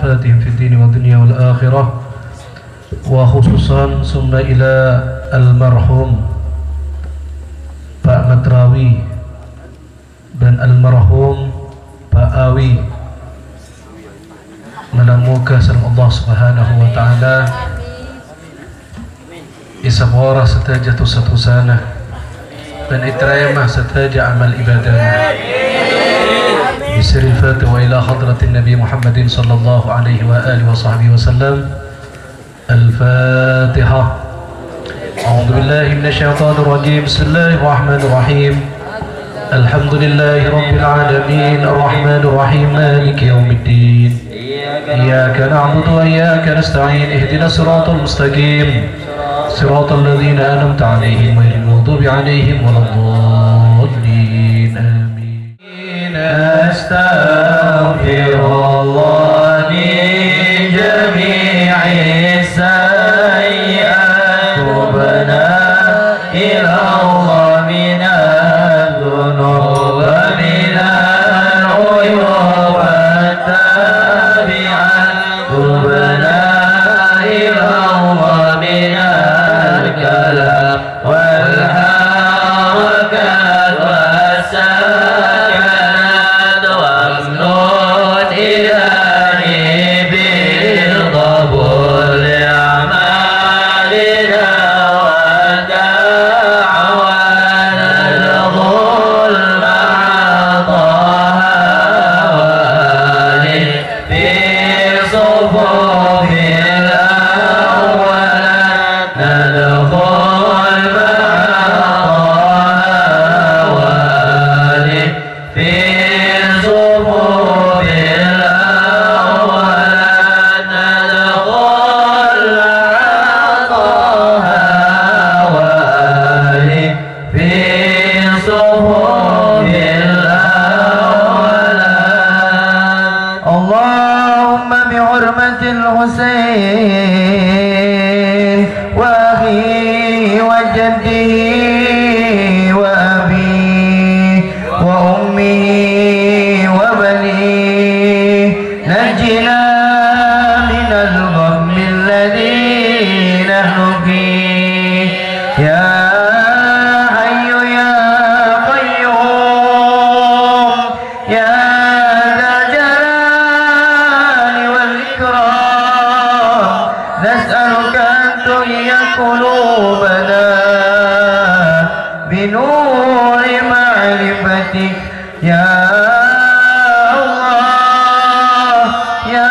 وفاتهم في الدين والدنيا والآخرة وخصوصا ثم إلى المرحوم Pak Matrawi dan almarhum Pak Awi. Menamuka salam Allah Subhanahu wa taala isabora sataja tusatu sana dan itrayamah sataja amal ibadana bisri al-fatih wa ila hadratin Nabi Muhammadin sallallahu alaihi wa alihi wa sahbihi wa sallam. Al-Fatihah. A'udzu billahi minasyaitonir rajim. Bismillahir rahim. Alhamdulillahi rabbil alamin arrahmanir rahim maliki yaumiddin. Iyyaka na'budu wa iyyaka nasta'in ihdinas siratal mustaqim siratal ladzina an'amta 'alaihim ghairil maghdubi 'alaihim waladdallin. Amin. Astaghfirullah min jami'is sayyi'at tubna ila Allah minadh dhunub wa minal 'uyub wattabi'at tubna ila Allah minal kalam wal harakat wassakanat wamnun ilahi bil qabul a'malina wa da'wana al-ghul ma'ataha wa alih fi sufufil awwalat nadkhul ma'ataha wa alih fi sufufil awwalat nadkhul ma'ataha wa alih fi sufufil awwalat. Allahumma bihurmatil Husain wa akhihi wa jaddihi wa abihi wa ummihi wa banihi najjina minal ghammi alladhi nahnu fihi ya hayyu ya qayyum ya dzal jalali wal ikram nas'aluka an tuhyiya qulubana binuri ma'rifatik ya Allah ya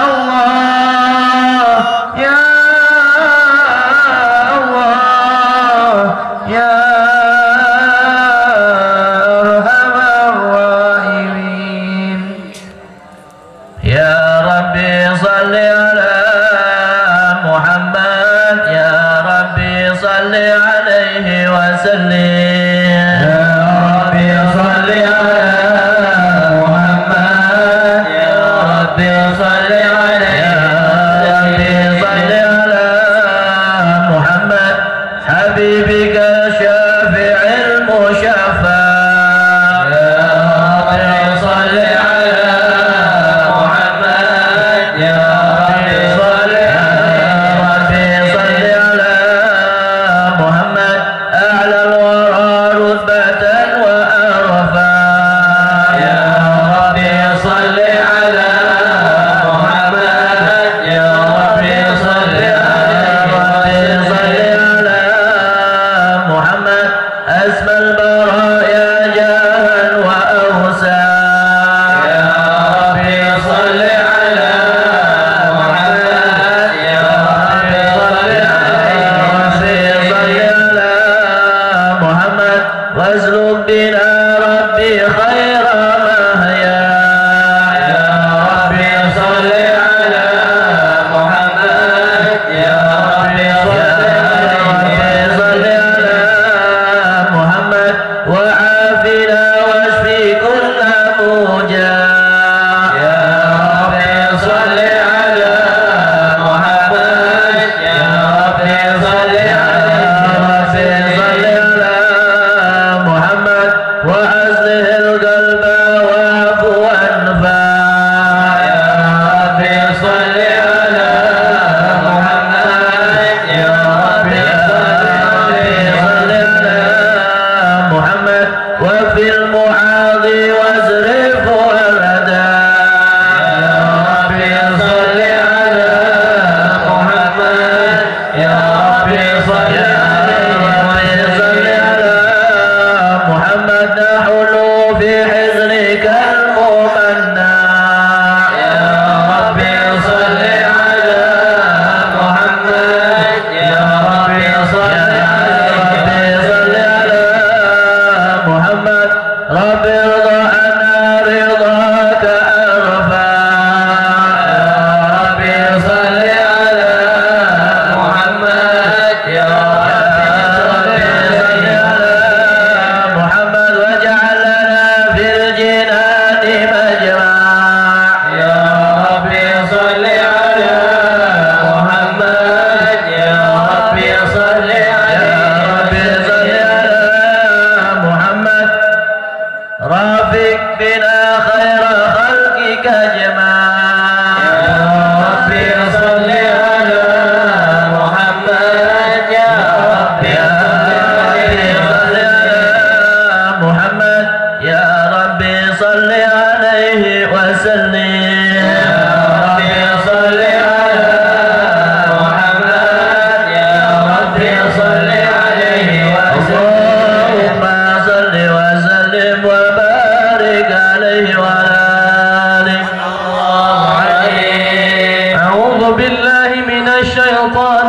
Allah ya Allah ya arhamar rahimin. Ya Rabbi salli ala Muhammad ya Rabbi salli alaihi wa sallim. Ya Rabbi salli ala Muhammad ya Rabbi salli alaihi ya Rabbi salli ala Muhammad habibika syafi'il musyaffa. Ya Rabbi salli ala Muhammad ya Rabbi salli ala Muhammad a'la al-wara rutbatan wa arfa. Ya Rabbi salli ala Muhammad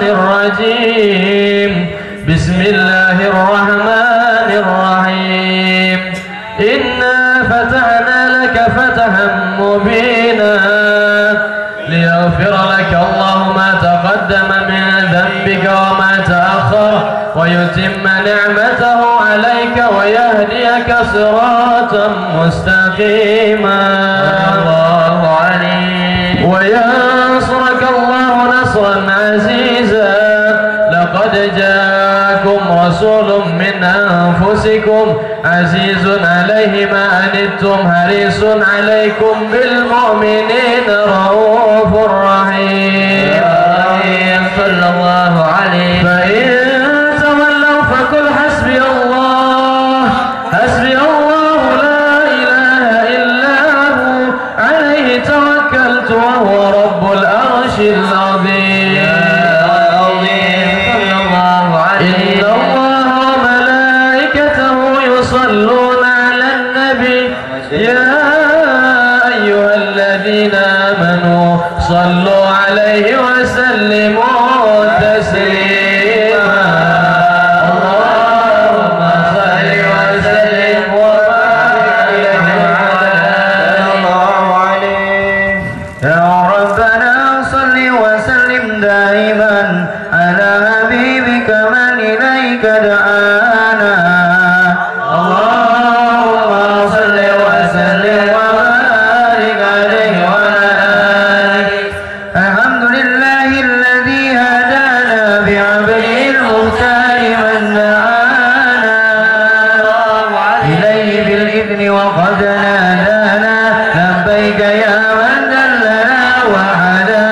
الرجيم. بسم الله الرحمن الرحيم. إنا فتحنا لك فتحا مبينا ليغفر لك الله ما تقدم من ذنبك وما تأخر ويتم نعمته عليك ويهديك صراطا مستقيما. الله عليك. وينصرك الله نصرا عزيزا. لقد جاءكم رسول من أنفسكم عزيز عليه ما عنتم حريص عليكم بالمؤمنين رؤوف رحيم. صلى الله عليه. فإن تولوا فقل حسبي الله حسبي الله لا إله إلا هو عليه توكلت وهو رب العرش العظيم. إن الله وملائكته يصلون على النبي يا أيها الذين آمنوا صلوا عليه وسلموا تسليما. اللهم صل وسلم وبارك عليه. يا ربنا صل وسلم دائما على حبيبك من إليك دعانا. اللهم صل وسلم وبارك عليه وعلى آله. الحمد لله الذي هدانا بعبده المختار من دعانا إليه بالإذن وقد نادانا لبيك يا من دلنا وهدانا.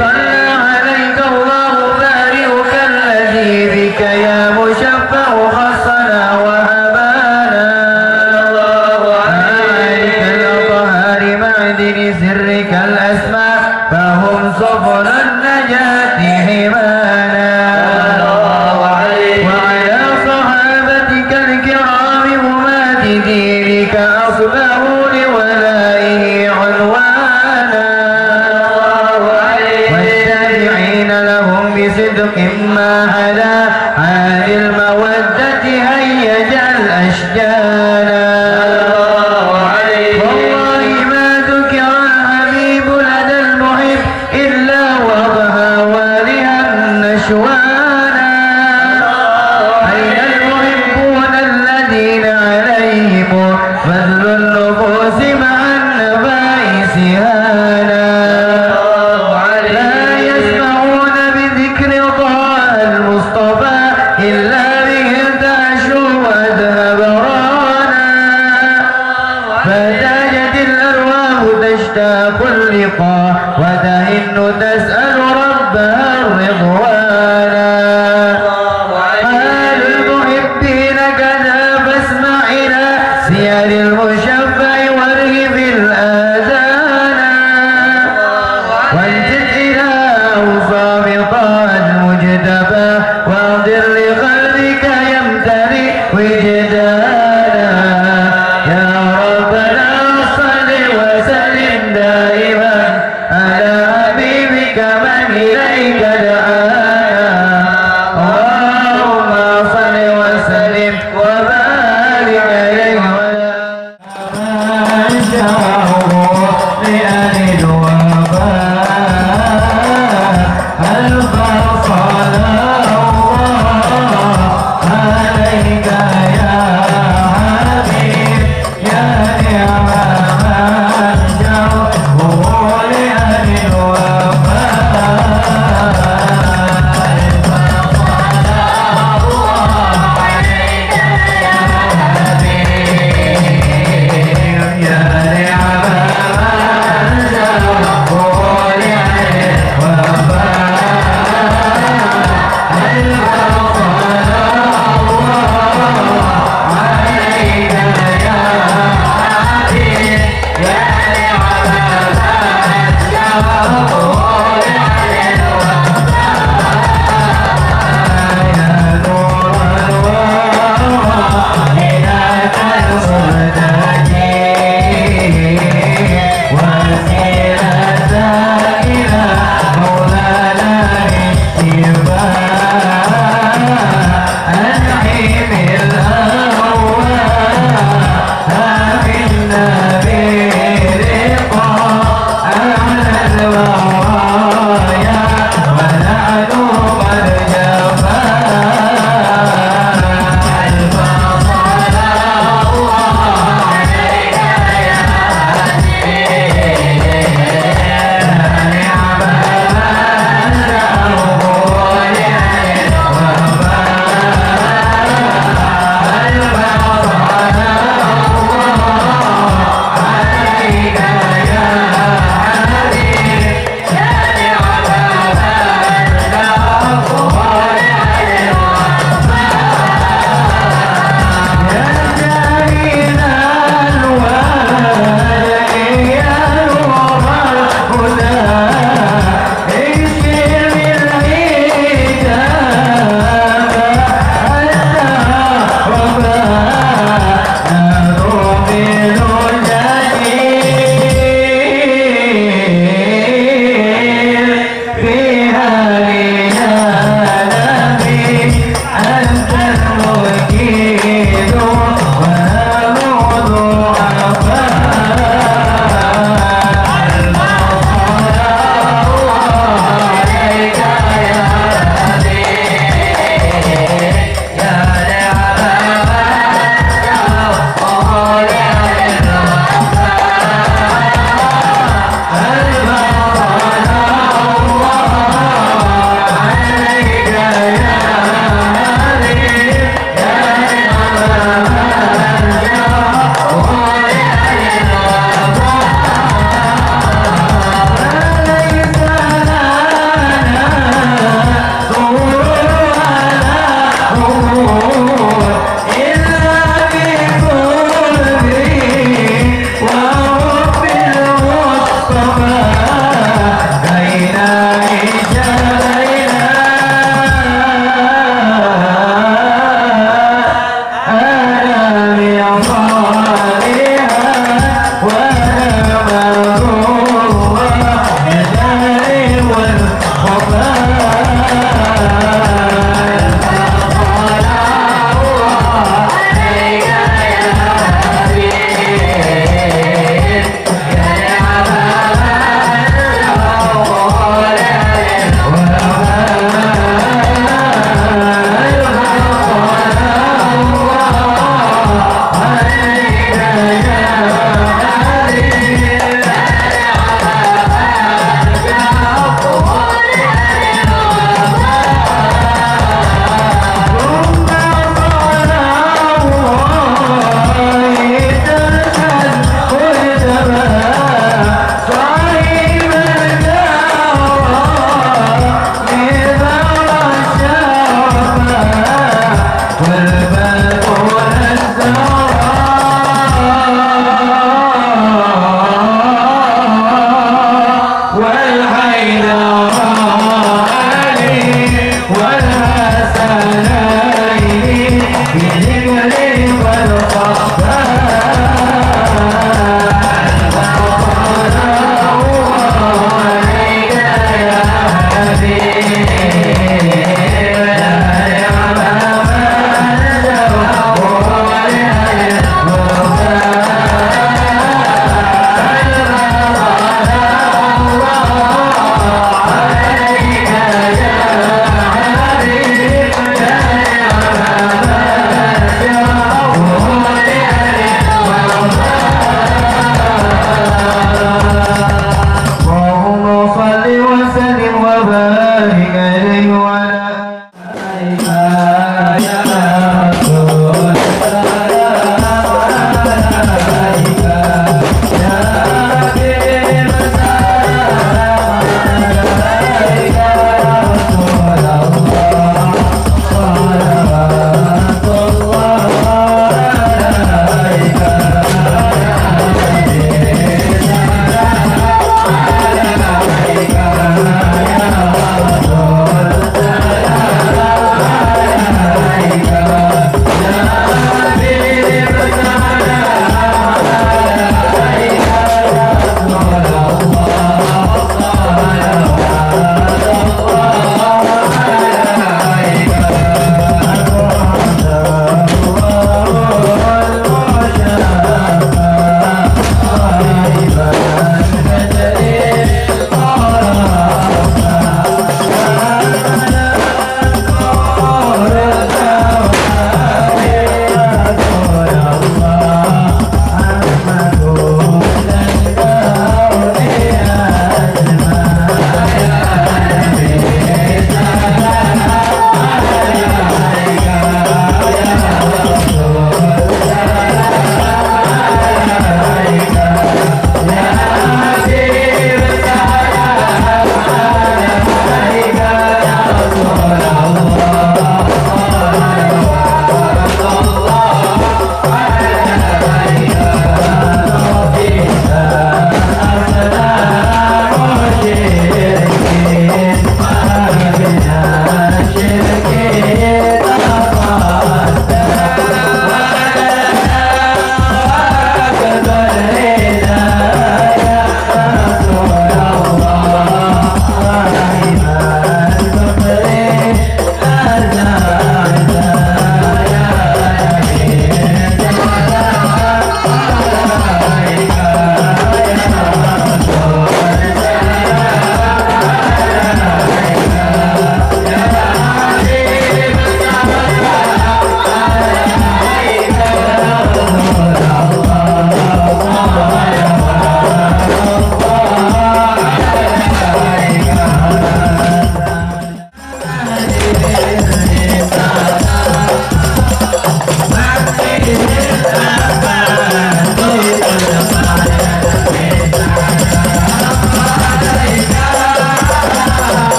صلى عليك الله بارئك الذي بك يا مشفع خصنا وهبانا. عليك الأطهار معدن سرك الأسماء فهم سبل النجاة حمانا. وعلى صحابتك الكرام همات دينك أصبحوا لولائه عنوانا. والتابعين لهم بصدق ما هدى عن المودة هيج الأشجانا. والله ما ذكر الحبيب لدى المحب إلا وضها والها نشوانا. أين المحبون الذين عليهم بذل النفوس مع النفائس هانا. لا يسمعون بذكر طه المصطفى إلا به ارتعشوا وأذهب رانا. فتاجت الأرواح تشتاق اللقاء وتهن تسأل ربها الرضوانا. حال المحبين كذا فاسمع إلى سير المشفع وارهب الآذانا. وانزل إلى أوصاف طه المجتبى واغفر لقلبك يمتلئ وجدانا. يا ربنا صل وسلم دائما على حبيبك من إليك دعانا.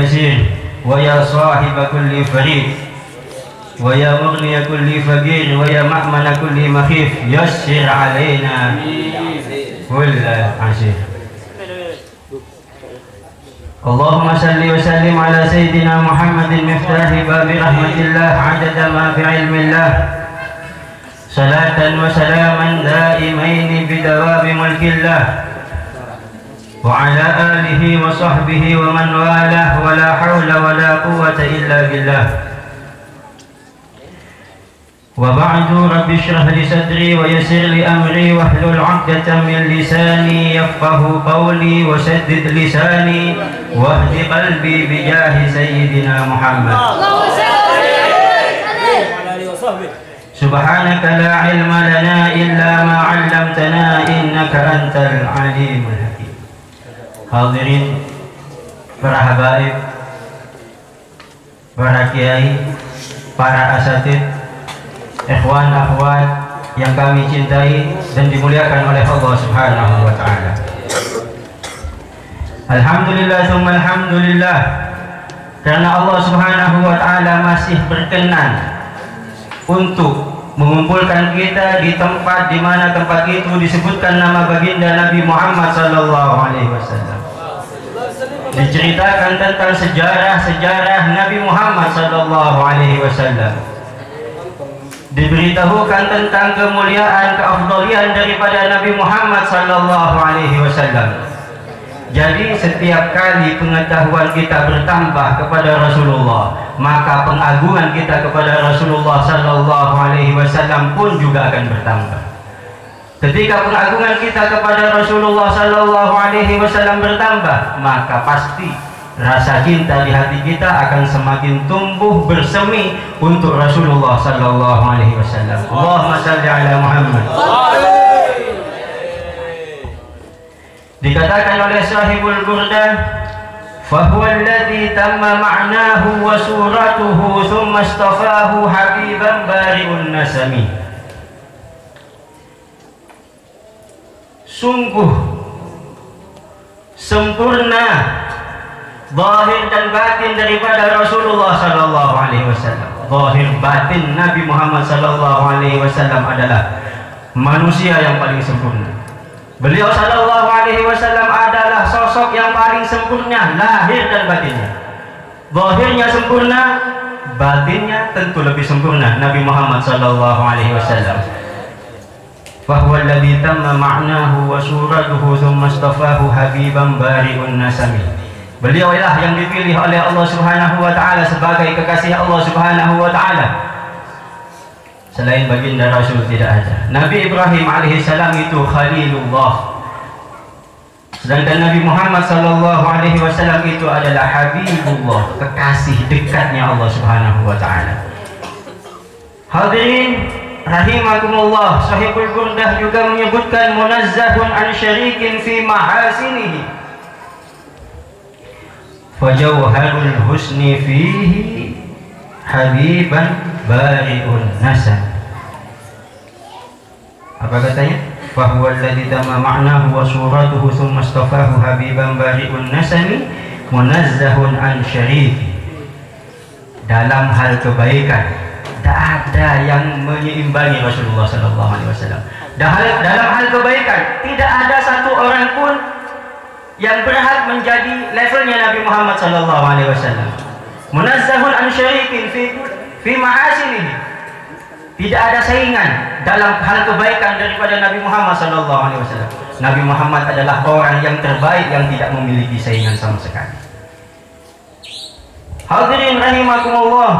يسير ويا صاحب كل فريق ويا مغني كل فقير ويا مأمن كل مخيف يسر علينا كل عسير. اللهم صل وسلم على سيدنا محمد مفتاح باب رحمة الله عدد ما في علم الله صلاة وسلاما دائمين بدوام ملك الله وعلى آله وصحبه ومن والاه ولا حول ولا قوة إلا بالله. وبعد رب اشرح لي صدري ويسر لي أمري واحلل عقدة من لساني يفقه قولي وسدد لساني واهد قلبي بجاه سيدنا محمد. سبحانك لا علم لنا إلا ما علمتنا إنك أنت العليم الحكيم. Hadirin, para habaib, para kiai, para asatid, ikhwan akhwat yang kami cintai dan dimuliakan oleh Allah Subhanahu wa taala. Alhamdulillah tsumma alhamdulillah, karena Allah Subhanahu wa taala masih berkenan untuk mengumpulkan kita di tempat di mana tempat itu disebutkan nama baginda Nabi Muhammad sallallahu alaihi wasallam. Diceritakan tentang sejarah-sejarah Nabi Muhammad sallallahu alaihi wasallam. Diberitahukan tentang kemuliaan, keafdalian daripada Nabi Muhammad sallallahu alaihi wasallam. Jadi setiap kali pengetahuan kita bertambah kepada Rasulullah, maka pengagungan kita kepada Rasulullah sallallahu alaihi wasallam pun juga akan bertambah. Ketika pengagungan kita kepada Rasulullah sallallahu alaihi wasallam bertambah, maka pasti rasa cinta di hati kita akan semakin tumbuh bersemi untuk Rasulullah sallallahu alaihi wasallam. Allahumma shalli ala Muhammad. Dikatakan oleh sahibul burdah, fahuwa alladhi tamma ma'nahu wa suratuhu thumma istafahu habiban bari'un nasami. Sungguh sempurna zahir dan batin daripada Rasulullah sallallahu alaihi wasallam. Zahir batin Nabi Muhammad sallallahu alaihi wasallam adalah manusia yang paling sempurna. Beliau sallallahu alaihi wasallam adalah sosok yang paling sempurna lahir dan batinnya. Zahirnya sempurna, batinnya tentu lebih sempurna Nabi Muhammad sallallahu alaihi wasallam. Fahuwa alladhi tamma ma'nahu wa suratuhu thumma istafahu habiban bari'un nasami. Beliau ialah yang dipilih oleh Allah Subhanahu wa taala sebagai kekasih Allah Subhanahu wa taala. Selain baginda Rasul tidak ada. Nabi Ibrahim alaihissalam itu Khalilullah. Sedangkan Nabi Muhammad sallallahu alaihi wasallam itu adalah Habibullah, kekasih dekatnya Allah Subhanahu wa taala. Hadirin rahimakumullah, sahibul burdah juga menyebutkan munazzahun an syarikin fi mahasinihi. Fajawharul husni fihi habiban bari'un nasam. Apa katanya? Fahuwa alladhi tamma ma'nahu wa suratuhu thumma istafahu habiban bari'un nasami munazzahun an syarifi. Dalam hal kebaikan tidak ada yang menyeimbangi Rasulullah sallallahu alaihi wasallam. Dalam hal kebaikan tidak ada satu orang pun yang berhak menjadi levelnya Nabi Muhammad sallallahu alaihi wasallam. Munazzahun an syarikin fi mahasinihi. Tidak ada saingan dalam hal kebaikan daripada Nabi Muhammad sallallahu alaihi wasallam. Nabi Muhammad adalah orang yang terbaik yang tidak memiliki saingan sama sekali. Hadirin rahimakumullah.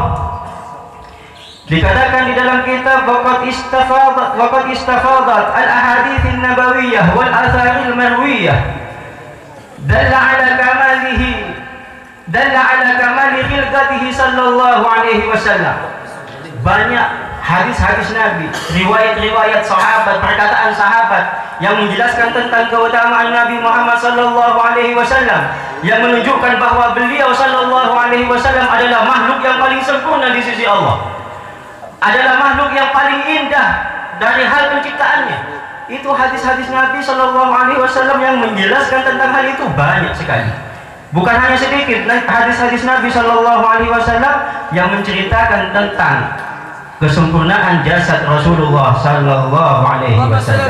Dikatakan di dalam kitab waqad istafadat al-ahadits an-nabawiyyah wal atharil marwiyah dalla ala kamali khilqatihi sallallahu alaihi wasallam. Banyak hadis-hadis Nabi, riwayat-riwayat sahabat, perkataan sahabat yang menjelaskan tentang keutamaan Nabi Muhammad sallallahu alaihi wasallam, yang menunjukkan bahwa beliau sallallahu alaihi wasallam adalah makhluk yang paling sempurna di sisi Allah, adalah makhluk yang paling indah dari hal penciptaannya. Itu hadis-hadis Nabi sallallahu alaihi wasallam yang menjelaskan tentang hal itu banyak sekali. Bukan hanya sedikit hadis-hadis Nabi Shallallahu Alaihi Wasallam yang menceritakan tentang kesempurnaan jasad Rasulullah Shallallahu Alaihi Wasallam.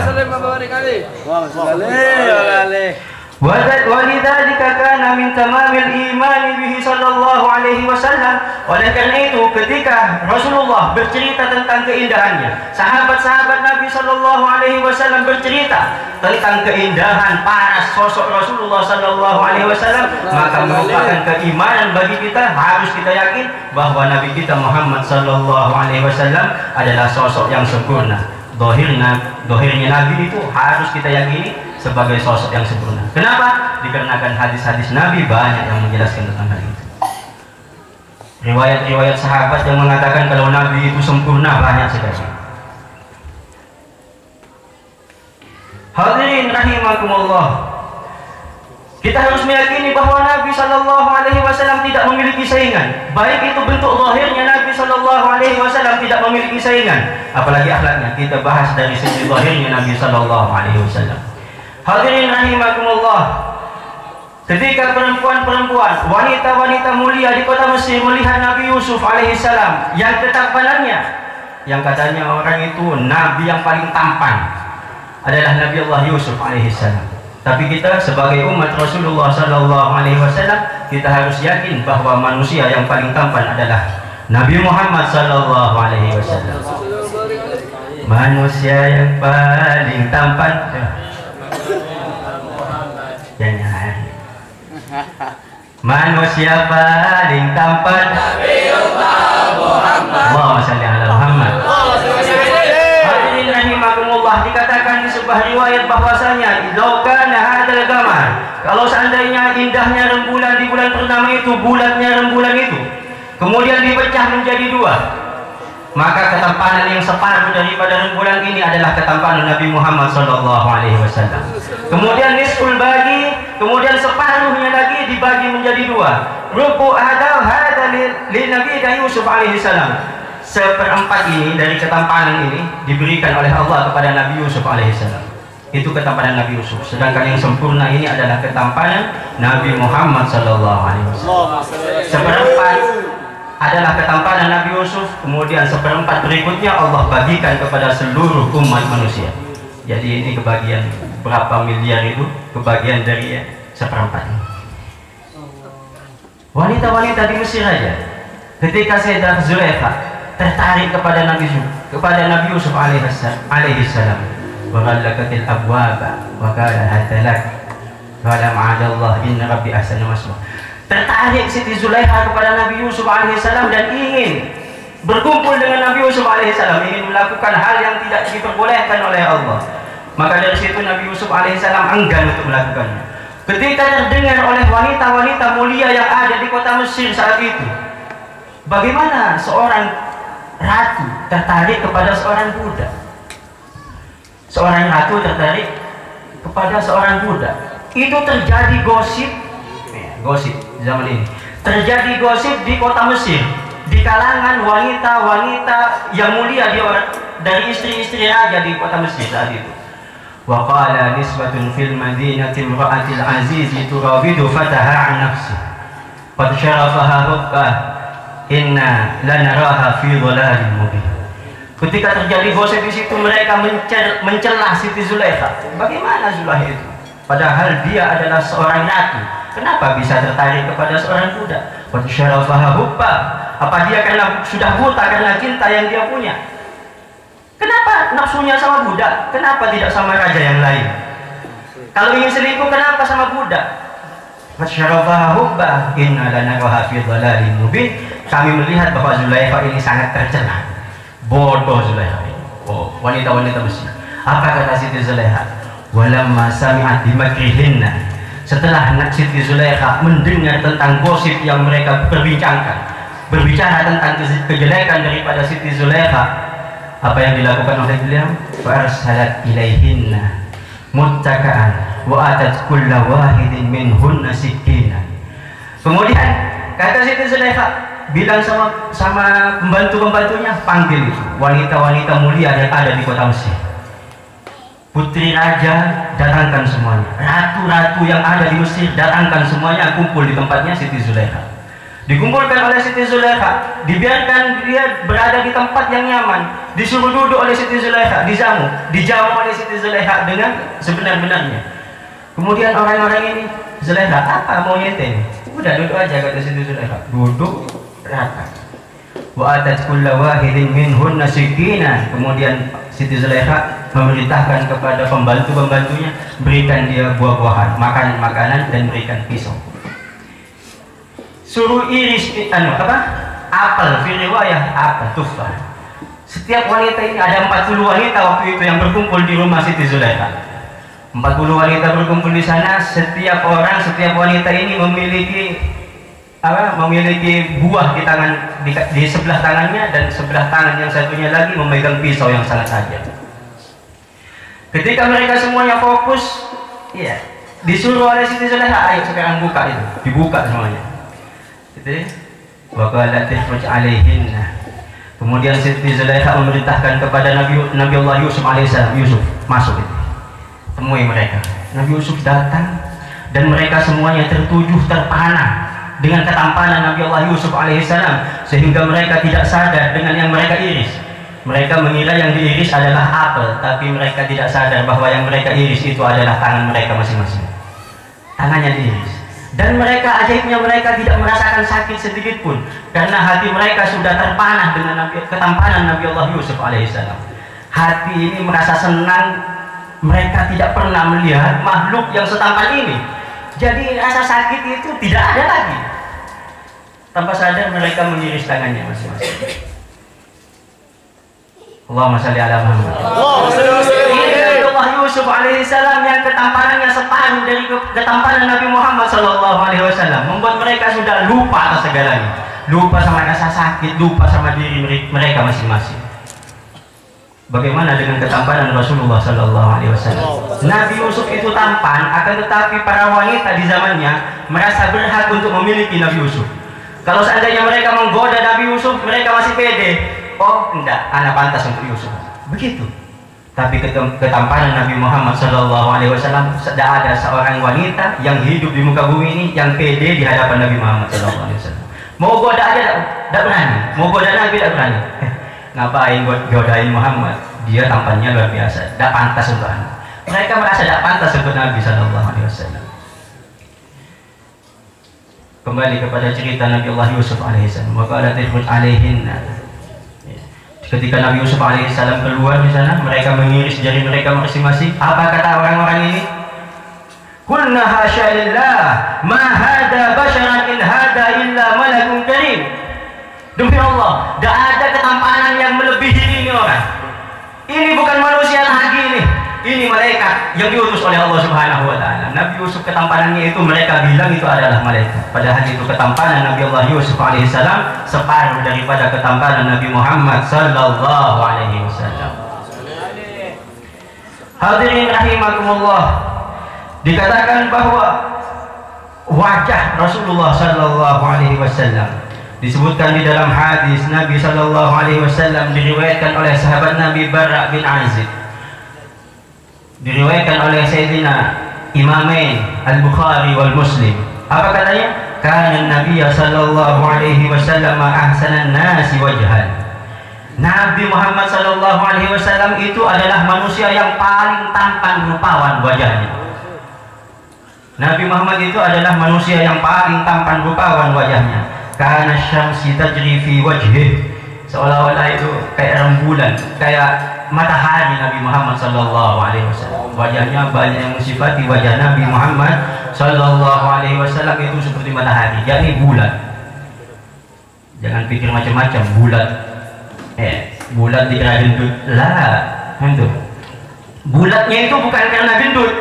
Walidzalika kana min tamamil iman bihi sallallahu alaihi wasallam. Oleh karena itu, ketika Rasulullah bercerita tentang keindahannya, sahabat-sahabat Nabi sallallahu alaihi wasallam bercerita tentang keindahan paras sosok Rasulullah sallallahu alaihi wasallam, maka merupakan keimanan bagi kita. Harus kita yakin bahwa Nabi kita Muhammad sallallahu alaihi wasallam adalah sosok yang sempurna. Dohirnya Nabi itu harus kita yakini sebagai sosok yang sempurna. Kenapa? Dikarenakan hadis-hadis Nabi banyak yang menjelaskan tentang hal itu. Riwayat-riwayat sahabat yang mengatakan kalau Nabi itu sempurna banyak sekali. Hadirin rahimakumullah. Kita harus meyakini bahwa Nabi Shallallahu Alaihi Wasallam tidak memiliki saingan. Baik itu bentuk zahirnya Nabi Shallallahu Alaihi Wasallam tidak memiliki saingan, apalagi akhlaknya. Kita bahas dari sisi zahirnya Nabi Shallallahu Alaihi Wasallam. Hadirin rahimakumullah. Ketika perempuan-perempuan, wanita-wanita mulia di kota Mesir melihat Nabi Yusuf alaihissalam yang ketampanannya, yang katanya orang itu Nabi yang paling tampan adalah Nabi Allah Yusuf alaihissalam. Tapi kita sebagai umat Rasulullah Sallallahu Alaihi Wasallam, kita harus yakin bahwa manusia yang paling tampan adalah Nabi Muhammad Sallallahu Alaihi Wasallam. Manusia yang paling tampan. Manusia paling tampan Allahumma shalli ala Muhammad. Hadirin rahimakumullah, dikatakan di sebuah riwayat bahwasanya kana hadzal qamar, kalau seandainya indahnya rembulan di bulan purnama itu, bulatnya rembulan itu kemudian dipecah menjadi dua, maka ketampanan yang separuh daripada rembulan ini adalah ketampanan Nabi Muhammad SAW. Kemudian nisful bagi, kemudian separuhnya lagi dibagi menjadi dua. Rubu hadal hada li Nabi Yusuf alaihissalam. Seperempat ini dari ketampanan ini diberikan oleh Allah kepada Nabi Yusuf alaihissalam. Itu ketampanan Nabi Yusuf. Sedangkan yang sempurna ini adalah ketampanan Nabi Muhammad SAW. Seperempat adalah ketampanan Nabi Yusuf, kemudian seperempat berikutnya Allah bagikan kepada seluruh umat manusia. Jadi ini kebagian berapa miliar itu, kebagian dari seperempat. Wanita-wanita di Mesir aja, ketika Sayyidah Zulaikha tertarik kepada Nabi Yusuf alaihissalam, wa ghallaqatil abwaba wa qala hatalak wa la ma'adallah inna rabbi ahsana maswa. Tertarik Siti Zulaikha kepada Nabi Yusuf alaihissalam dan ingin berkumpul dengan Nabi Yusuf alaihissalam, ingin melakukan hal yang tidak diperbolehkan oleh Allah. Maka dari situ Nabi Yusuf alaihissalam enggan untuk melakukannya. Ketika terdengar oleh wanita-wanita mulia yang ada di kota Mesir saat itu, bagaimana seorang ratu tertarik kepada seorang budak, seorang ratu tertarik kepada seorang budak, itu terjadi gosip zaman ini, terjadi gosip di kota Mesir, di kalangan wanita-wanita yang mulia dari istri-istri raja di kota Mesir saat itu. Wa qala nisbatun fil madinati imra'atil aziz turawidu fataha an nafsi qad syarafaha hubbah inna lanaraha fi dhalalin mubin. Ketika terjadi gosip di situ, mereka mencela Siti Zulaikha. Bagaimana Zulaikha itu? Padahal dia adalah seorang ratu. Kenapa bisa tertarik kepada seorang budak? Qad syarafaha hubbah. Apa dia karena sudah buta karena cinta yang dia punya? Kenapa nafsunya sama budak? Kenapa tidak sama raja yang lain? Kalau ingin selingkuh, kenapa sama budak? Masyarafaha hubbah inna lanaraha fi dhalalin mubin. Kami melihat bahwa Zulaikha ini sangat tercela. Bodoh Zulaikha ini. Oh, wanita-wanita Mesir. Apa kata Siti Zulaikha? Walamma sami'at bimakrihinna. Setelah Siti Zulaikha mendengar tentang gosip yang mereka perbincangkan, berbicara tentang kejelekan daripada Siti Zulaikha, apa yang dilakukan oleh beliau? Farsalat ilaihinna muttaka'an wa atat kulla wahidin minhunna sikina. Kemudian kata Siti Zulaikha bilang sama pembantu-pembantunya, panggil wanita-wanita mulia yang ada di kota Mesir. putri raja, datangkan semuanya. Ratu-ratu yang ada di Mesir, datangkan semuanya, kumpul di tempatnya Siti Zulaikha. Dikumpulkan oleh Siti Zulaikha, dibiarkan dia berada di tempat yang nyaman, disuruh duduk oleh Siti Zulaikha, dijamu oleh Siti Zulaikha dengan sebenar-benarnya. Kemudian orang-orang ini, Zulaikha, apa maunya ini? Udah duduk aja, kata Siti Zulaikha. Duduk rata. Wa atat kulla wahidin minhunna sikinan. Kemudian Siti Zulaikha memerintahkan kepada pembantu-pembantunya, berikan dia buah-buahan, makanan-makanan, dan berikan pisau. Suruh iris apel, fi riwayah apel, tufah. Setiap wanita ini, ada 40 wanita waktu itu yang berkumpul di rumah Siti Zulaikha. 40 wanita berkumpul di sana. Setiap wanita ini memiliki buah di tangan, di sebelah tangannya, dan sebelah tangan yang satunya lagi memegang pisau yang sangat tajam. Ketika mereka semuanya fokus, disuruh oleh Siti Zulaikha, ayo sekarang buka itu, dibuka semuanya. Kemudian Siti Zulaikha memerintahkan kepada Nabi Allah Yusuf alaihissalam, Yusuf masuk itu, temui mereka. Nabi Yusuf datang dan mereka semuanya terpana dengan ketampanan Nabi Allah Yusuf alaihissalam, sehingga mereka tidak sadar dengan yang mereka iris. Mereka mengira yang diiris adalah apel, tapi mereka tidak sadar bahwa yang mereka iris itu adalah tangan mereka masing-masing. Tangannya diiris. Dan mereka, ajaibnya, mereka tidak merasakan sakit sedikit pun, karena hati mereka sudah terpanah dengan ketampanan Nabi Allah Yusuf alaihissalam. Hati ini merasa senang, mereka tidak pernah melihat makhluk yang setampan ini. Jadi rasa sakit itu tidak ada lagi. Tanpa sadar mereka mengiris tangannya masing-masing. Allahumma shalli ala Muhammad. Ini Allah Yusuf alaihissalam yang ketampanannya separuh dari ketampanan Nabi Muhammad sallallahu alaihi wasallam, membuat mereka sudah lupa atas segalanya, lupa sama rasa sakit, lupa sama diri mereka masing-masing. Bagaimana dengan ketampanan Rasulullah sallallahu alaihi wasallam? Nabi Yusuf itu tampan, akan tetapi para wanita di zamannya merasa berhak untuk memiliki Nabi Yusuf. Kalau seandainya mereka menggoda Nabi Yusuf, mereka masih pede. Oh enggak, anak pantas untuk Yusuf. Begitu. Tapi ketampanan Nabi Muhammad SAW, tidak ada seorang wanita yang hidup di muka bumi ini yang pede di hadapan Nabi Muhammad SAW. Mau goda aja tidak berani, mau goda Nabi tidak berani. Ngapain godain Muhammad? Dia tampannya luar biasa, tidak pantas untuk Anda. Mereka merasa tidak pantas untuk Nabi SAW. Kembali kepada cerita Nabi Allah Yusuf alaihissalam. Maka ada terhut alaihinna. Ketika Nabi Yusuf alaihissalam keluar di sana, mereka mengiris jari mereka masing-masing. Apa kata orang-orang ini? Qulna hasya lillah, ma hada basharan in hada illa malakun karim. Demi Allah, tidak ada ketampanan yang melebihi ini orang. Ini bukan manusia lagi ini. Ini malaikat yang diutus oleh Allah Subhanahu wa taala. Nabi Yusuf ketampanannya itu mereka bilang itu adalah malaikat. Padahal itu ketampanan Nabi Allah Yusuf alaihissalam separuh daripada ketampanan Nabi Muhammad sallallahu alaihi wasallam. Hadirin rahimakumullah, dikatakan bahwa wajah Rasulullah sallallahu alaihi wasallam disebutkan di dalam hadis Nabi sallallahu alaihi wasallam, diriwayatkan oleh sahabat Nabi Bara bin Azib, diriwayatkan oleh Sayyidina Imamain Al-Bukhari wal Muslim. Apa katanya? Kana Nabi sallallahu alaihi wasallam ahsanan nasi wajhan. Nabi Muhammad sallallahu alaihi wasallam itu adalah manusia yang paling tampan rupawan wajahnya. Nabi Muhammad itu adalah manusia yang paling tampan rupawan wajahnya. Kana syamsi tajri fi wajhihi. Seolah-olah itu kayak rembulan, kayak matahari Nabi Muhammad sallallahu alaihi wasallam. Wajahnya banyak yang mensifati wajah Nabi Muhammad sallallahu alaihi wasallam itu seperti matahari, yakni bulat. Jangan pikir macam-macam, bulat. Bulat dikira gendut. Lah, itu. Bulatnya itu bukan karena gendut.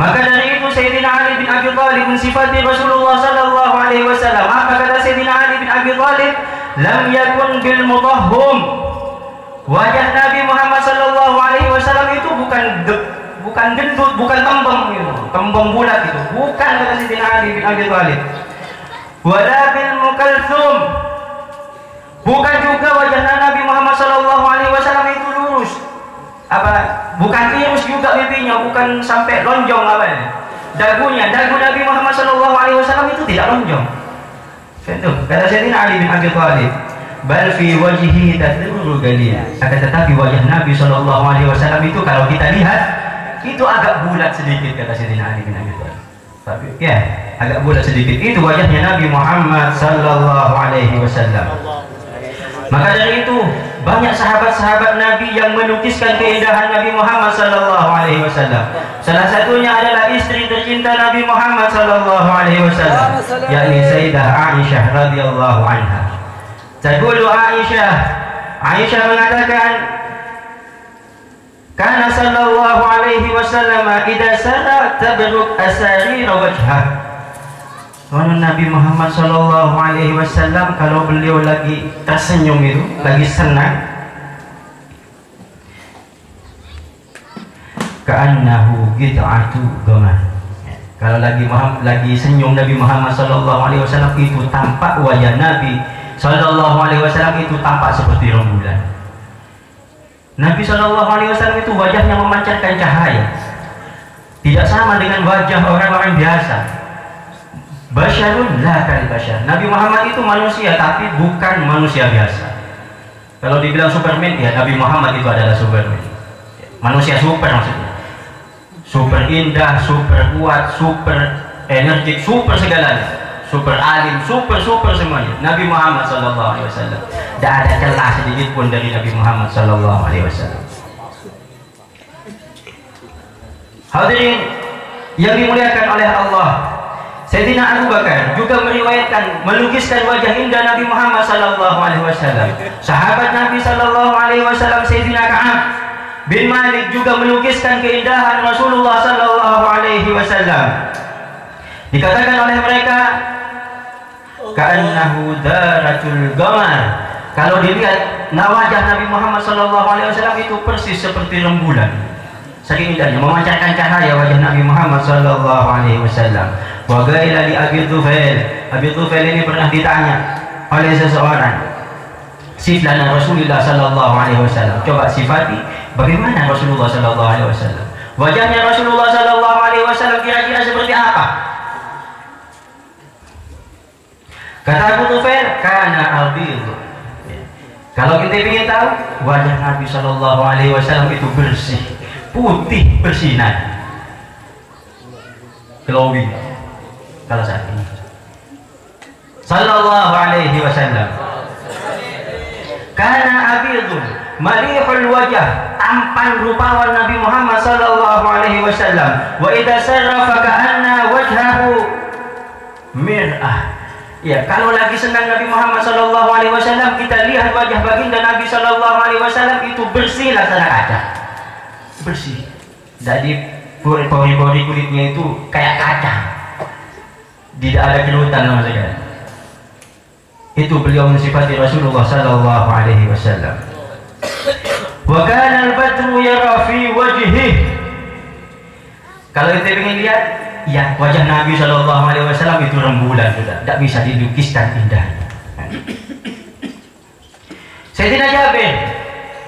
Maka dari itu Sayyidina Ali bin Abi Thalib mensifati Rasulullah sallallahu alaihi wasallam. Apa kata Sayyidina Ali bin Abi Thalib? Lam yakun bil mudahhum. Wajah Nabi Muhammad sallallahu alaihi wasallam itu bukan gendut, bukan tembem gitu. Tembem bulat itu. Bukan, kata Sayyidina Ali bin Abi Thalib. Wala bil mukalthum. Bukan juga wajah Nabi Muhammad sallallahu alaihi wasallam itu lurus. Bukan tirus bukan sampai lonjong apa ya? Dagu Nabi Muhammad SAW itu tidak lonjong. Kata Sayyidina Ali bin Abi Thalib, bal fi wajhihi tadrul galia. Akan tetapi wajah Nabi SAW itu kalau kita lihat itu agak bulat sedikit, kata Sayyidina Ali bin Abi Thalib. Tapi ya, agak bulat sedikit. Itu wajahnya Nabi Muhammad SAW. Maka dari itu banyak sahabat-sahabat Nabi yang melukiskan keindahan Nabi Muhammad SAW. Salah satunya adalah istri tercinta Nabi Muhammad SAW, yakni Sayyidah Aisyah radhiyallahu anha. Taqulu Aisyah mengatakan, kana sallallahu alaihi wasallam idza sara tabruk asari wajhah. Nabi Muhammad sallallahu alaihi wasallam kalau beliau lagi tersenyum itu, lagi senang, ka'annahu qit'atu qamar. Kalau lagi senyum Nabi Muhammad sallallahu alaihi wasallam itu tampak wajah Nabi sallallahu alaihi wasallam itu tampak seperti rembulan. Nabi sallallahu alaihi wasallam itu wajahnya memancarkan cahaya. Tidak sama dengan wajah orang-orang biasa. Basyarun la kal basyar. Nabi Muhammad itu manusia tapi bukan manusia biasa. Kalau dibilang Superman, ya Nabi Muhammad itu adalah Superman. Manusia super maksudnya. Super indah, super kuat, super energik, super segalanya. Super alim, super semuanya. Nabi Muhammad sallallahu alaihi wasallam. Tidak ada celah sedikit pun dari Nabi Muhammad sallallahu alaihi wasallam. Hadirin yang dimuliakan oleh Allah, Sayyidina Abu Bakar juga meriwayatkan melukiskan wajah indah Nabi Muhammad sallallahu alaihi wasallam. Sahabat Nabi sallallahu alaihi wasallam Sayyidina Ka'ab bin Malik juga melukiskan keindahan Rasulullah sallallahu alaihi wasallam. Dikatakan oleh mereka, ka'annahu daratul qamar. Kalau dilihat wajah Nabi Muhammad sallallahu alaihi wasallam itu persis seperti rembulan. Saking indahnya memancarkan cahaya wajah Nabi Muhammad sallallahu alaihi wasallam. Wa qala li Abi Tufail. Abi Tufail ini pernah ditanya oleh seseorang, siflana Rasulullah sallallahu alaihi wasallam. Coba sifati bagaimana Rasulullah sallallahu alaihi wasallam. Wajahnya Rasulullah sallallahu alaihi wasallam kira-kira seperti apa? Kata Abu Tufail, kana abid. Kalau kita ingin tahu, wajah Nabi sallallahu alaihi wasallam itu bersih, putih, bersinar, glowing. Kalau saat ini sallallahu alaihi wasallam kana abidun malihul wajah, tampan rupawan Nabi Muhammad sallallahu alaihi wasallam. Wa idza sarrafa ka'anna wajhahu mir'ah. Ya, kalau lagi senang Nabi Muhammad sallallahu alaihi wasallam, kita lihat wajah baginda Nabi sallallahu alaihi wasallam itu bersih laksana kaca. Bersih. Jadi pori-pori kulitnya itu kayak kaca. Tidak ada kerutan sama sekali. Itu beliau mensifati Rasulullah sallallahu alaihi wasallam. Wa kana al-badru yara fi wajhihi. Kalau kita ingin lihat, ya wajah Nabi sallallahu alaihi wasallam itu rembulan sudah, tidak bisa dilukiskan indahnya. Sayyidina Jabir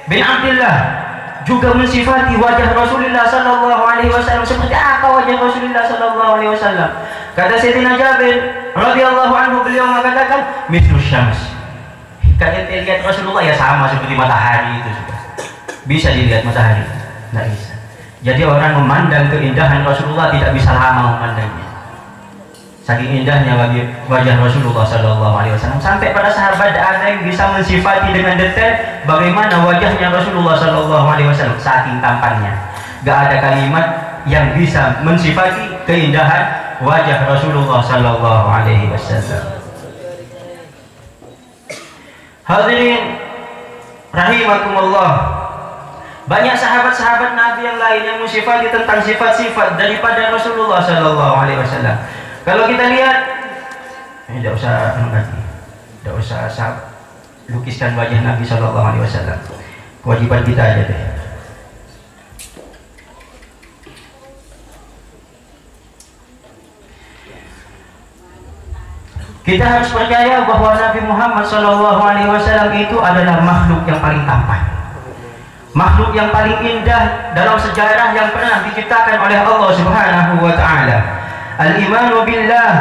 bin Abdullah juga mensifati wajah Rasulullah sallallahu alaihi wasallam. Seperti apa wajah Rasulullah sallallahu alaihi wasallam? Kata Sayyidina Jabir radhiyallahu anhu, beliau mengatakan mithlu syams. Kalau kita lihat Rasulullah ya sama seperti matahari itu sudah. Bisa dilihat matahari? Tidak bisa. Jadi orang memandang keindahan Rasulullah tidak bisa lama memandangnya. Saking indahnya bagi wajah Rasulullah sallallahu alaihi wasallam, sampai para sahabat ada yang bisa mensifati dengan detail bagaimana wajahnya Rasulullah sallallahu alaihi wasallam, saking tampannya. Gak ada kalimat yang bisa mensifati keindahan wajah Rasulullah sallallahu alaihi wasallam. Hadirin rahimakumullah, banyak sahabat-sahabat Nabi yang lain yang mensifati tentang sifat-sifat daripada Rasulullah sallallahu alaihi wasallam. Kalau kita lihat, tidak usah tidak usah lukiskan wajah Nabi sallallahu alaihi wasallam. Kewajiban kita aja deh. Kita harus percaya bahwa Nabi Muhammad SAW itu adalah makhluk yang paling tampan. makhluk yang paling indah dalam sejarah yang pernah diciptakan oleh Allah Subhanahu wa taala. Al-imanu billah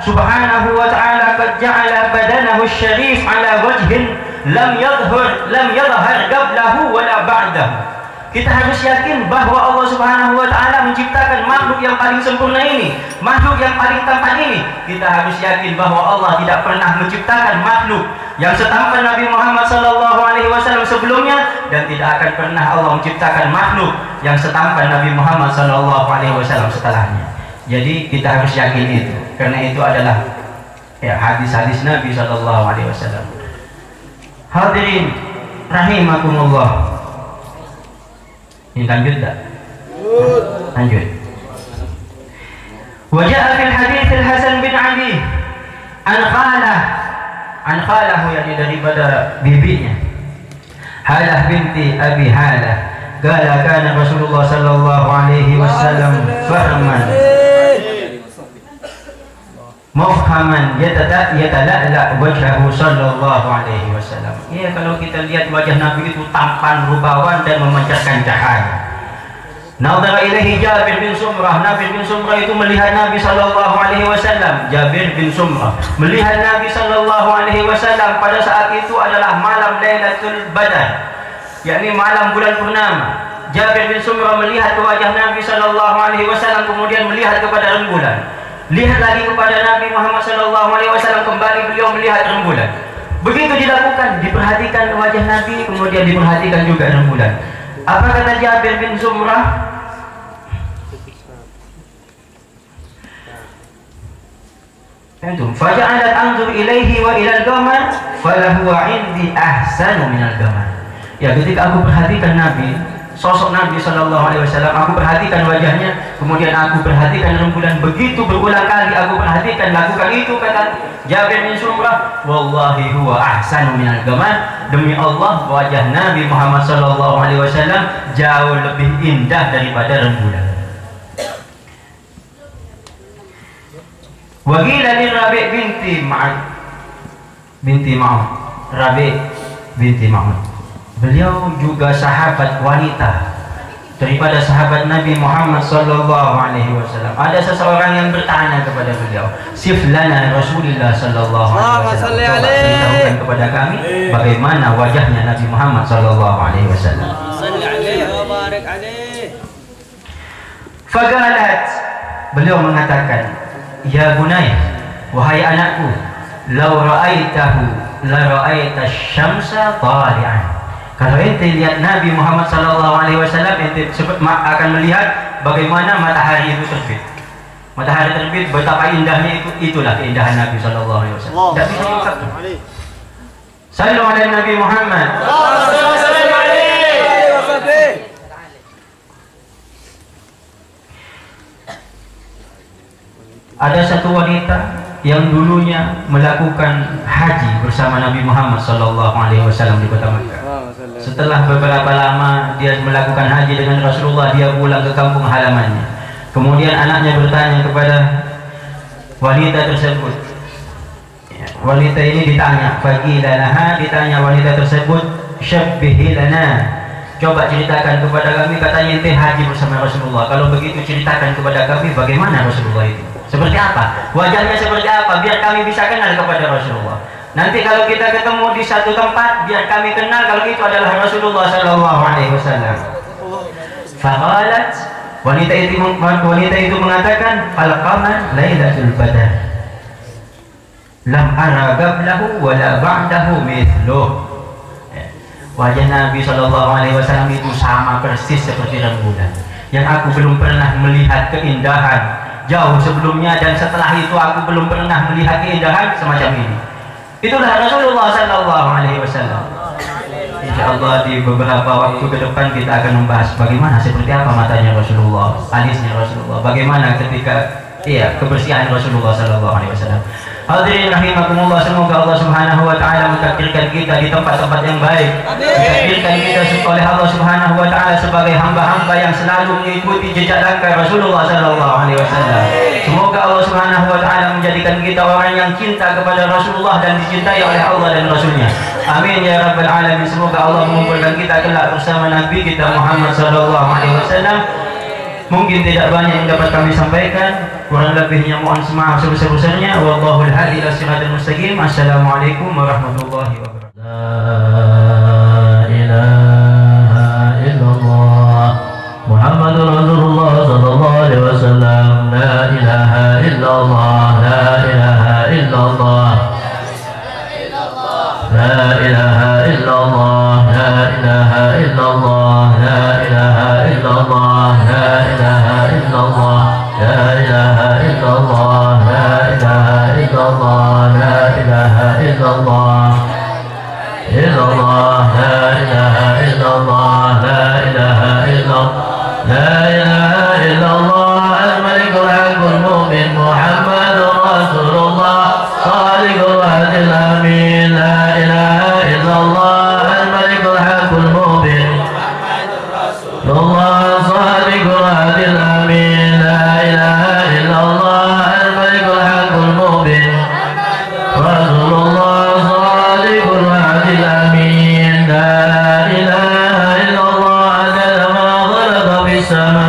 subhanahu wa ta'ala qad ja'ala badanahu syarif ala wajhin lam yadhhar qablahu wala ba'dahu. Kita harus yakin bahwa Allah Subhanahu wa taala menciptakan makhluk yang paling sempurna ini, makhluk yang paling tampan ini. Kita harus yakin bahwa Allah tidak pernah menciptakan makhluk yang setampan Nabi Muhammad sallallahu alaihi wasallam sebelumnya, dan tidak akan pernah Allah menciptakan makhluk yang setampan Nabi Muhammad sallallahu alaihi wasallam setelahnya. Jadi kita harus yakin itu, karena itu adalah hadis-hadis Nabi sallallahu alaihi wasallam. Hadirin rahimakumullah. Ini lanjut tak? Lanjut. Waja'a fil hadits Al-Hasan bin Ali an khalahu, yakni daripada bibinya Halah binti Abi Halah, qala kana Rasulullah sallallahu alaihi wasallam fahman mufhaman yatala'la wajhahu sallallahu alaihi wasallam. Ya, kalau kita lihat wajah Nabi itu tampan, rupawan dan memancarkan cahaya. Nadhara ilaihi Jabir bin Sumrah. Nabi bin Sumrah itu melihat Nabi sallallahu alaihi wasallam. Jabir bin Sumrah melihat Nabi sallallahu alaihi wasallam pada saat itu adalah malam Lailatul Badar, yakni malam bulan purnama. Jabir bin Sumrah melihat ke wajah Nabi sallallahu alaihi wasallam, kemudian melihat kepada rembulan. Lihat lagi kepada Nabi Muhammad sallallahu alaihi wasallam, kembali beliau melihat rembulan. Begitu dilakukan, diperhatikan wajah Nabi, kemudian diperhatikan juga rembulan. Apa kata Jabir bin Sumrah? Antum faja'alat anzur ilaihi wa ila al-qamar falahu 'indi ahsanu min al-qamar. Ya, ketika aku perhatikan Nabi, sosok Nabi sallallahu alaihi wasallam, aku perhatikan wajahnya, kemudian aku perhatikan rembulan. Begitu berulang kali aku perhatikan, lakukan itu, kata Jabir bin Sumrah, wallahi huwa ahsanu minal qamar. Demi Allah, wajah Nabi Muhammad sallallahu alaihi wasallam jauh lebih indah daripada rembulan. Wa qila li Rabi' binti Ma'ud. Rabi' binti Ma'ud, beliau juga sahabat wanita daripada sahabat Nabi Muhammad sallallahu alaihi wasallam. Ada seseorang yang bertanya kepada beliau, "Sif lana Rasulullah sallallahu alaihi wasallam." Beritahukan kepada kami bagaimana wajahnya Nabi Muhammad sallallahu alaihi wasallam. Salli alaihi wa barik alaihi. Faqalat, beliau mengatakan, "Ya bunay, wahai anakku, law ra'aitahu la ra'aita asy-syamsa tali'an." Kalau ente lihat Nabi Muhammad sallallahu alaihi wasallam, ente akan melihat bagaimana matahari itu terbit. Matahari terbit, betapa indahnya itu. Itulah keindahan Nabi sallallahu alaihi wasallam. Tidak bisa diungkapkan. Sallu ala Nabi Muhammad. Ada satu wanita yang dulunya melakukan haji bersama Nabi Muhammad sallallahu alaihi wasallam di kota Makkah. Setelah beberapa lama dia melakukan haji dengan Rasulullah, dia pulang ke kampung halamannya. Kemudian anaknya bertanya kepada wanita tersebut. Wanita ini ditanya, ditanya wanita tersebut, "Syabbihi lana." Coba ceritakan kepada kami, katanya ente haji bersama Rasulullah. Kalau begitu ceritakan kepada kami bagaimana Rasulullah itu. Seperti apa? Wajahnya seperti apa? Biar kami bisa kenal kepada Rasulullah. Nanti kalau kita ketemu di satu tempat, biar kami kenal kalau itu adalah Rasulullah sallallahu alaihi wasallam. Faqalat, wanita itu mengatakan, "Al-qamar lailatul badar. Lam ara qablahu wa la ba'dahu mithluh." Wajah Nabi sallallahu alaihi wasallam itu sama persis seperti rembulan. Yang aku belum pernah melihat keindahan jauh sebelumnya, dan setelah itu aku belum pernah melihat keindahan semacam ini. Itulah Rasulullah sallallahu alaihi wasallam. Insyaallah di beberapa waktu ke depan kita akan membahas bagaimana, seperti apa matanya Rasulullah, alisnya Rasulullah, bagaimana ketika kebersihan Rasulullah sallallahu alaihi wasallam. Hadirin rahimakumullah, semoga Allah Subhanahu wa taala mentakdirkan kita di tempat-tempat yang baik. Mentakdirkan kita oleh Allah Subhanahu wa taala sebagai hamba-hamba yang selalu mengikuti jejak langkah Rasulullah sallallahu alaihi wasallam. Semoga Allah Subhanahu wa taala menjadikan kita orang yang cinta kepada Rasulullah dan dicintai oleh Allah dan Rasulnya. Amin ya rabbal alamin. Semoga Allah mengumpulkan kita kelak bersama Nabi kita Muhammad sallallahu alaihi wasallam. Mungkin tidak banyak yang dapat kami sampaikan, kurang lebihnya mohon maaf sebesar-besarnya. Wallahul hadi ila siratal mustaqim. Assalamualaikum warahmatullahi wabarakatuh. La ilaha illallah Muhammadur Rasulullah sallallahu alaihi wasallam. La ilaha illallah, la ilaha illallah, la ilaha illallah, la ilaha illallah, la ilaha illallah, la ilaha illallah, la ilaha illallah, la ilaha illallah, la ilaha illallah, illallah, la ilaha illallah, la ilaha illallah, la ilaha illallah, al-malikul haqqul mu'min Muhammadur Rasulullah khaliqul hadil amin. La ilaha illallah, al-malikul haqqul mu'min Rasulullah khaliqul hadil amin. La ilaha illallah, al-malikul haqqul mu'min Rasulullah khaliqul hadil amin. La ilaha illallah, adada ma khalaqa fis sama.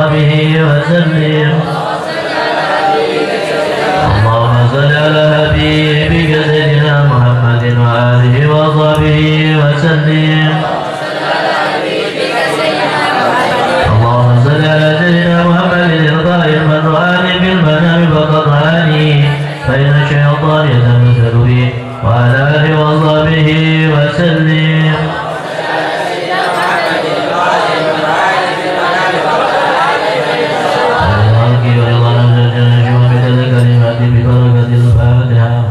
وصحبه وسلم. اللهم صل فإن الشيطان يتمثل به وعلى آله وصحبه وسلم. ببركة الفاتحة.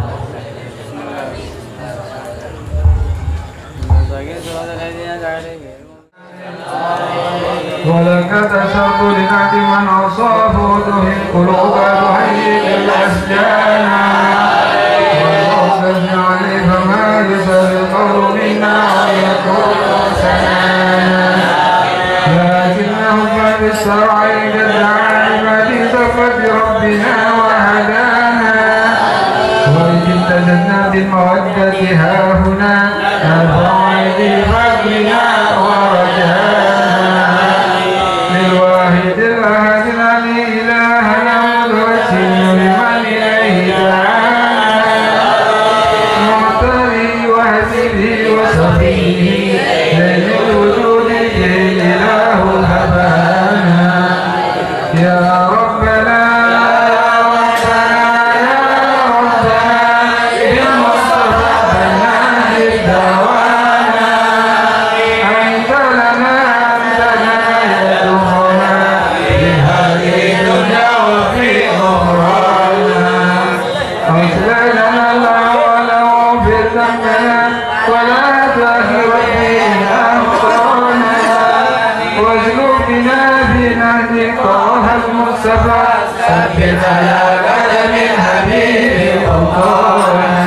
ولقد أسرت لنعت من أصابه تهن قلوب تهيج الأسجان وأوقفنا عليه فما يسر القول منا ويقول سنانا لكنهم بالسرع جد عبادي صفة ربنا وهدانا وإذ امتددنا بالمودة هاهنا أفعل بفضلنا ورجانا للواحد الأحد الذي إلهنا متوسل لمن إليه دعانا معتري وحبيبي وصفيه ليل الوجود به الإله هبانا يا ربنا ثبت على قدم الحبيب أوطانا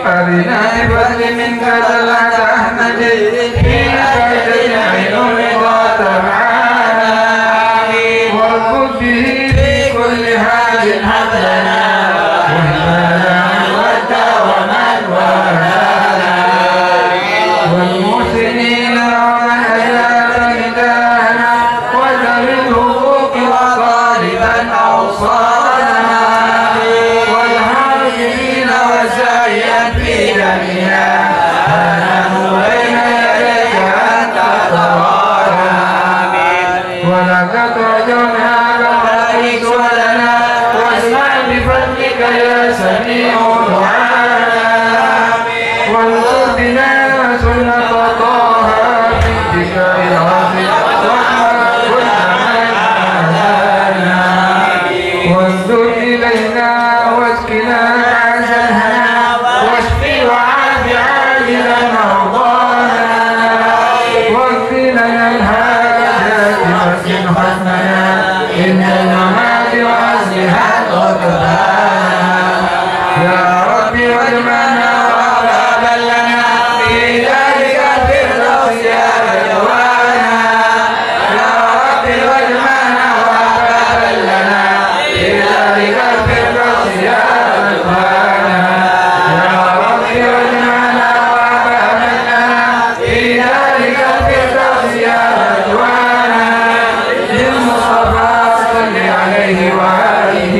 أرنا بفضل منك طلعت أحمد حين فاتت عين الرضا تبعانا واربط به في كل حال حبلنا وهبانا الود ومن والانا والمحسنين ومن أجاب ندانا وذوي الحقوق وطالبا أوصانا والحاكمين وسعيا في دمها فنحن بين يديك أنت ترانا ولقد رجونا كما ولنا واسمع بفضلك يا سميع دعانا وانصر بنا سنة طه في اتكاء العظيم وانظر إلينا واسقنا كأس الهنا واشفي وعاف عاجلا مرضانا واغفر لنا الحاجات واسقنا حزننا إن الممات وأصلها غضبانا يا ربي واجمعنا وأقربا لنا في ذلك الفردوس يا رضوانا يا ربي واجمعنا وأقربا لنا في ذلك الفردوس يا رضوانا يا ربي واجمعنا وأقربا لنا في ذلك الفردوس يا رضوانا للمصطفى صل عليه وآله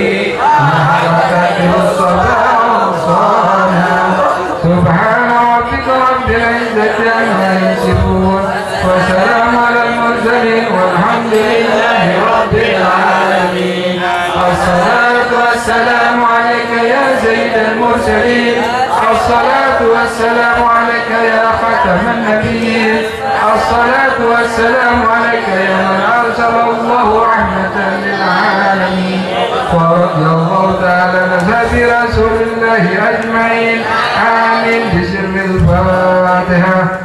محبته الصفا وصانا سبحان ربك رب العزة عما يصفون وسلام على المرسلين والحمد لله رب العالمين. الصلاة والسلام عليك يا سيد المرسلين الصلاة والسلام عليك يا ختم النبيين الصلاة والسلام عليك يا من أرسل الله رحمة للعالمين ورضي الله تعالى عن أصحاب رسول الله أجمعين آمين بسر الفاتحة.